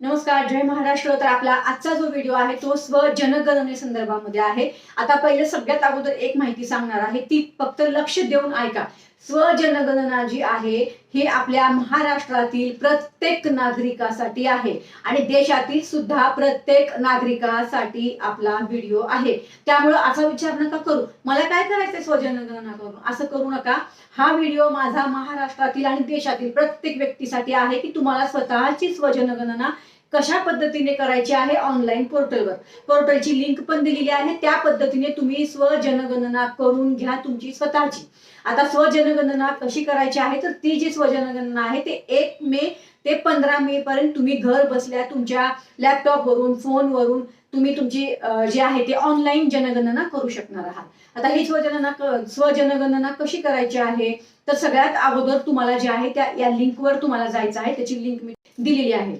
नमस्कार, जय महाराष्ट्र। तर आपला आजचा जो व्हिडिओ आहे तो जनगणने संदर्भामध्ये आहे। आता पहिले सगळ्यात अगोदर एक माहिती सांगणार आहे, ती फक्त लक्ष देऊन ऐका। जनगणना जी आहे हे आपल्या महाराष्ट्रातील प्रत्येक नागरिकासाठी आहे आणि देशातील सुद्धा प्रत्येक नागरिकासाठी आपला व्हिडिओ आहे। त्यामुळे असा विचार नका करू मला काय करायचंय स्वजनगणना करून, असं करू नका। हा व्हिडिओ माझा महाराष्ट्रातील आणि देशातील प्रत्येक व्यक्तीसाठी आहे की तुम्हाला स्वतःची स्वजनगणना कशा पद्धतीने करायची आहे। ऑनलाईन पोर्टलची लिंक पण दिलेली आहे, त्या पद्धतीने तुम्ही स्वजनगणना करून घ्या तुमची स्वतःची। आता स्वजनगणना कशी करायची आहे, तर ती जी स्वजनगणना आहे ते 1 मे ते 15 मे पर्यंत तुम्ही घर बसल्या तुमच्या लॅपटॉप वरून, फोन वरून तुम्ही तुमची जी आहे ते ऑनलाईन जनगणना करू शकणार आहात। आता ही स्वजनगणना कशी करायची आहे, तर सगळ्यात अगोदर तुम्हाला जे आहे त्या या लिंकवर तुम्हाला जायचं आहे। त्याची लिंक मी दिलेली आहे,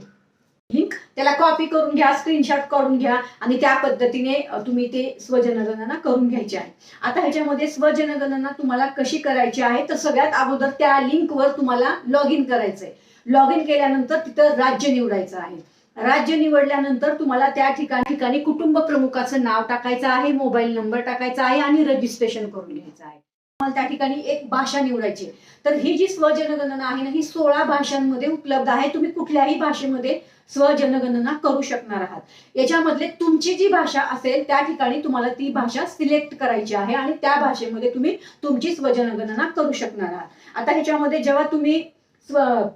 लिंक त्याला कॉपी करून घ्या, स्क्रीनशॉट काढून घ्या आणि त्या पद्धतीने तुम्ही ते स्वजनगणना करून घ्यायची आहे। आता ह्याच्यामध्ये स्वजनगणना तुम्हाला कशी करायची आहे, तर सगळ्यात अगोदर त्या लिंकवर तुम्हाला लॉग इन करायचंय। लॉग इन केल्यानंतर तिथं राज्य निवडायचं आहे। राज्य निवडल्यानंतर तुम्हाला त्या ठिकाणी कुटुंब प्रमुखाचं नाव टाकायचं आहे, मोबाईल नंबर टाकायचा आहे आणि रजिस्ट्रेशन करून घ्यायचं आहे। तुम्हाला त्या ठिकाणी एक भाषा निवडायची। तर ही जी स्वजनगणना आहे ना, ही 16 भाषांमध्ये उपलब्ध आहे। तुम्ही कुठल्याही भाषेमध्ये स्वजनगणना करू शकणार आहात। याच्यामधले तुमची जी भाषा असेल त्या ठिकाणी तुम्हाला ती भाषा सिलेक्ट करायची आहे आणि त्या भाषेमध्ये तुम्ही तुमची स्वजनगणना करू शकणार आहात। आता ह्याच्यामध्ये जेव्हा तुम्ही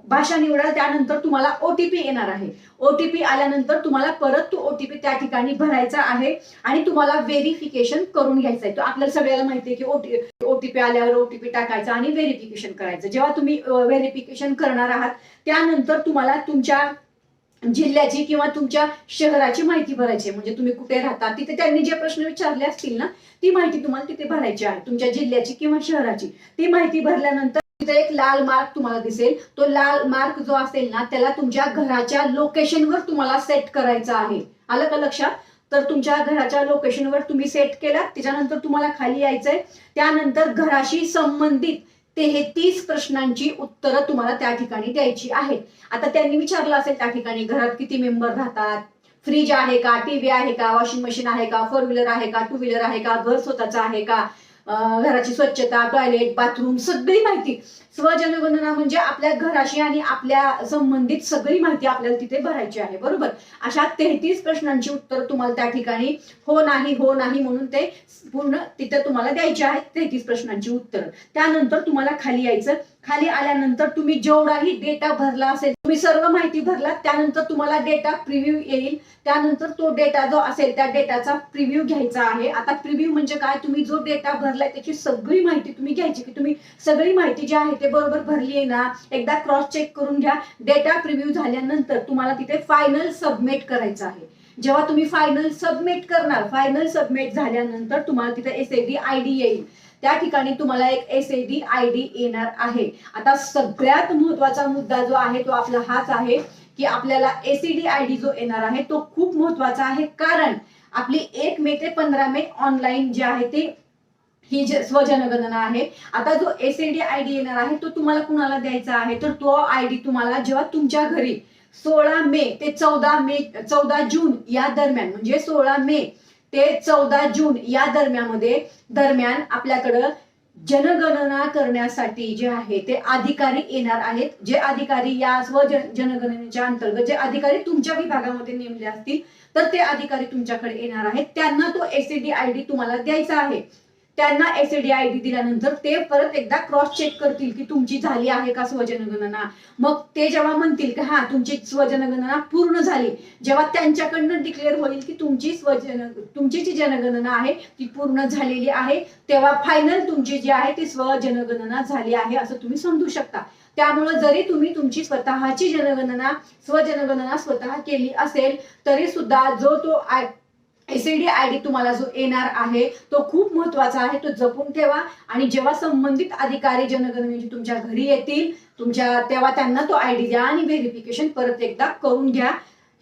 भाषा निवडाल त्यानंतर तुम्हाला ओटीपी येणार आहे। ओटीपी आल्यानंतर तुम्हाला परत तो ओटीपी त्या ठिकाणी भरायचा आहे आणि तुम्हाला व्हेरिफिकेशन करून घ्यायचं आहे। तो आपल्याला सगळ्याला माहिती आहे की ओटीपी आल्यावर ओटीपी टाकायचा आणि व्हेरिफिकेशन करायचं। जेव्हा तुम्ही व्हेरिफिकेशन करणार आहात त्यानंतर तुम्हाला तुमच्या जिल्ह्याची किंवा तुमच्या शहराची माहिती भरायची आहे। म्हणजे तुम्ही कुठे राहता तिथे त्यांनी जे प्रश्न विचारले असतील ना, ती माहिती तुम्हाला तिथे भरायची आहे। तुमच्या जिल्ह्याची किंवा शहराची ती माहिती भरल्यानंतर तिथे एक लाल मार्क तुम्हाला दिसेल। तो लाल मार्क जो असेल ना, त्याला तुमच्या घराच्या लोकेशनवर तुम्हाला सेट करायचा आहे। आलं का लक्षात? तर तुमच्या घराच्या लोकेशनवर तुम्ही सेट केला, त्याच्यानंतर तुम्हाला खाली यायचंय। त्यानंतर घराशी संबंधित 33 प्रश्नांची उत्तरं तुम्हाला त्या ठिकाणी द्यायची आहेत। आता त्यांनी विचारलं असेल त्या ठिकाणी घरात किती मेंबर राहतात, फ्रीज आहे का, टीव्ही आहे का, वॉशिंग मशीन आहे का, 4 व्हीलर आहे का, 2 व्हीलर आहे का, घर स्वतःचं आहे का, घराची स्वच्छता, टॉयलेट, बाथरूम, सगळी माहिती। स्वजनगणना म्हणजे आपल्या घराशी आणि आपल्या संबंधित सगळी माहिती आपल्याला तिथे भरायची आहे, बरोबर। अशा 33 प्रश्नांची उत्तर तुम्हाला त्या ठिकाणी हो नाही म्हणून ते पूर्ण तिथे तुम्हाला द्यायची आहेत 33 प्रश्नांची उत्तर। त्यानंतर तुम्हाला खाली यायचं। खाली आल्यानंतर तुम्ही जेवढाही डेटा भरला असेल, तुम्ही सर्व माहिती भरला, त्यानंतर तुम्हाला डेटा प्रिव्ह्यू येईल। त्यानंतर तो डेटा जो असेल त्या डेटाचा प्रिव्ह्यू घ्यायचा आहे। आता प्रिव्ह्यू म्हणजे काय, तुम्ही जो डेटा भरलाय त्याची सगळी माहिती तुम्ही घ्यायची की तुम्ही सगळी माहिती जी आहे ते बरोबर भरली आहे ना, एकदा क्रॉस चेक करून घ्या। डेटा प्रिव्ह्यू झाल्यानंतर तुम्हाला तिथे फायनल सबमिट करायचं आहे। जेव्हा तुम्ही फायनल सबमिट करणार, फायनल सबमिट झाल्यानंतर तुम्हाला तिथे एसएडी आयडी येईल। त्या ठिकाणी तुम्हाला एक एसएडी आयडी येणार आहे। आता सगळ्यात महत्वाचा मुद्दा जो आहे तो आपला हाच आहे की आपल्याला एसएडी आयडी जो येणार आहे तो खूप महत्वाचा आहे, कारण आपली 1 मे ते 15 मे ऑनलाईन जे आहे ते ही जी स्वजनगणना आहे। आता जो एसएडी आयडी येणार आहे तो तुम्हाला कुणाला द्यायचा आहे, तर तो आयडी तुम्हाला जेव्हा तुमच्या घरी 16 मे ते 14 जून या दरम्यान, म्हणजे 16 मे ते 14 जून या दरम्यान आपल्याकडं जनगणना करण्यासाठी जे आहे ते अधिकारी येणार आहेत। जे अधिकारी या जनगणनेच्या अंतर्गत जे अधिकारी तुमच्या विभागामध्ये नेमले असतील तर ते अधिकारी तुमच्याकडे येणार आहेत। त्यांना तो एसएडी आयडी तुम्हाला द्यायचा आहे। त्यांना एसएडी आयडी दिल्यानंतर ते परत एकदा क्रॉस चेक करतील की तुमची झाली आहे का स्वजनगणना। मग ते जेव्हा म्हणतील की हा तुमची स्वजनगणना पूर्ण झाली, जेव्हा त्यांच्याकडनं डिक्लेअर होईल की तुमची जी जनगणना आहे ती पूर्ण झालेली आहे, तेव्हा फायनल तुमची जी आहे ती स्वजनगणना झाली आहे असं तुम्ही समजू शकता। त्यामुळे जरी तुम्ही तुमची स्वतःची स्वजनगणना स्वतः केली असेल तरी सुद्धा जो तो एसएडी आयडी तुम्हाला जो येणार आहे तो खूप महत्वाचा आहे, तो जपून ठेवा। आणि जेव्हा संबंधित अधिकारी जनगणनेची तुमच्या घरी येतील तेव्हा त्यांना तो आयडी द्या आणि व्हेरिफिकेशन परत एकदा करून घ्या।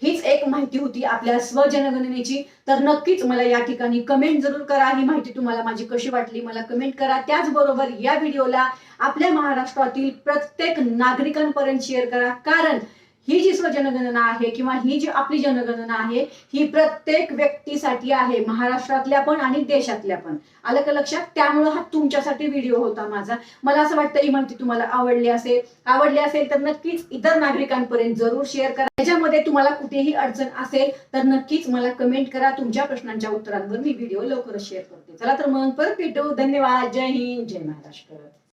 हीच एक माहिती होती आपल्या स्वजनगणनेची। तर नक्कीच मला या ठिकाणी कमेंट जरूर करा, ही माहिती तुम्हाला माझी कशी वाटली मला कमेंट करा। त्याचबरोबर या व्हिडिओला आपल्या महाराष्ट्रातील प्रत्येक नागरिकांपर्यंत शेअर करा, कारण ही जी स्वजनगणना आहे किंवा ही जी आपली जनगणना आहे ही प्रत्येक व्यक्तीसाठी आहे, महाराष्ट्रातल्या पण आणि देशातल्या पण. आलं का लक्षात? त्यामुळे हा तुमच्यासाठी व्हिडिओ होता माझा. मला असं वाटतं ही माहिती तुम्हाला आवडली असेल तर नक्कीच इतर नागरिकांपर्यंत जरूर शेअर करा. त्याच्यामध्ये तुम्हाला कुठेही अडचण असेल तर नक्कीच मला कमेंट करा. तुमच्या प्रश्नांच्या उत्तरांवर मी व्हिडिओ लवकरच शेअर करते. चला तर मग परत भेटू. धन्यवाद. जय हिंद, जय महाराष्ट्र.